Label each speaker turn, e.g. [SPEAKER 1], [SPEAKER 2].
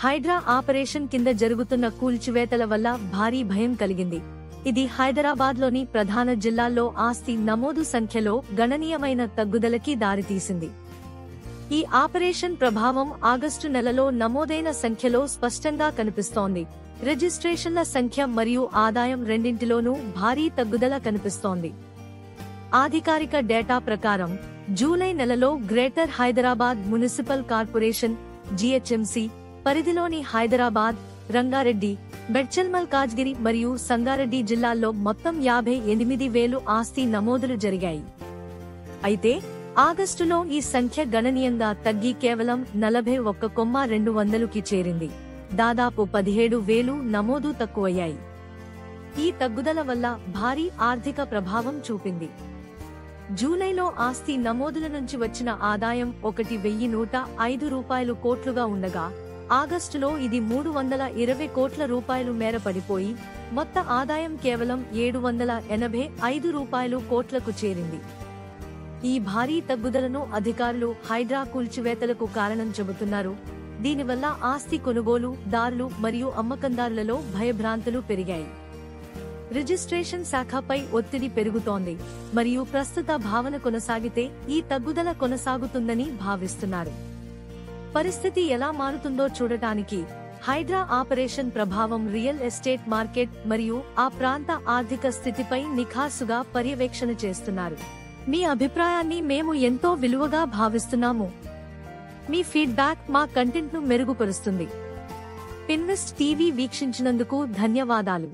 [SPEAKER 1] Hydraa operation కింద జరుగుతున్న కూల్చివేతల వల్ల భారీ భయం కలిగింది. ఇది హైదరాబాద్లోని ప్రధాన జిల్లాల్లో ఆస్తి నమోదు సంఖ్యలో గణనీయమైన తగ్గుదలకి దారితీసింది. ఈ ఆపరేషన్ ప్రభావం ఆగస్టు నెలలో నమోదైన సంఖ్యలో స్పష్టంగా కనిపిస్తోంది. రిజిస్ట్రేషన్ల సంఖ్య మరియు ఆదాయం రెండింటిలోనూ భారీ తగ్గుదల కనిపిస్తోంది. అధికారిక డేటా ప్రకారం జూలై నెలలో greater Hyderabad municipal corporation GHMC పరిధిలోని హైదరాబాద్, రంగారెడ్డి, బెడ్చల్మల్ కాజ్గిరి మరియు సంగారెడ్డి జిల్లాల్లో మొత్తం 58,000 ఆస్తి నమోదులు జరిగాయి. అయితే ఆగస్టులో ఈ సంఖ్య గణనీయంగా తగ్గి కేవలం 41,200కి చేరింది. దాదాపు 17,000 నమోదు తక్కువయ్యాయి. ఈ తగ్గుదల వల్ల భారీ ఆర్థిక ప్రభావం చూపింది. జూలైలో ఆస్తి నమోదుల నుంచి వచ్చిన ఆదాయం 1,105 కోట్లుగా ఉండగా ఆగస్టులో ఇది 320 కోట్ల రూపాయలు మేర పడిపోయి మొత్త ఆదాయం కేవలం 785 కోట్లకు చేరింది. ఈ భారీ తగ్గుదలను అధికారులు హైడ్రా కూల్చివేతలకు కారణం చెబుతున్నారు. దీనివల్ల ఆస్తి కొనుగోలుదారులు మరియు అమ్మకందారులలో భయభ్రాంతులు పెరిగాయి. రిజిస్ట్రేషన్ శాఖపై ఒత్తిడి పెరుగుతోంది మరియు ప్రస్తుత భావన కొనసాగితే ఈ తగ్గుదల కొనసాగుతుందని భావిస్తున్నారు. పరిస్థితి ఎలా మారుతుందో చూడటానికి హైడ్రా ఆపరేషన్ ప్రభావం రియల్ ఎస్టేట్ మార్కెట్ మరియు ఆ ప్రాంత ఆర్థిక స్థితిపై నిఖార్సుగా పర్యవేక్షణ చేస్తున్నారు. మీ అభిప్రాయాన్ని మేము ఎంతో విలువగా భావిస్తున్నాము. మీ ఫీడ్బ్యాక్ మా కంటెంట్ను మెరుగుపరుస్తుంది. పిన్వెస్ట్ టీవీ వీక్షించినందుకు ధన్యవాదాలు.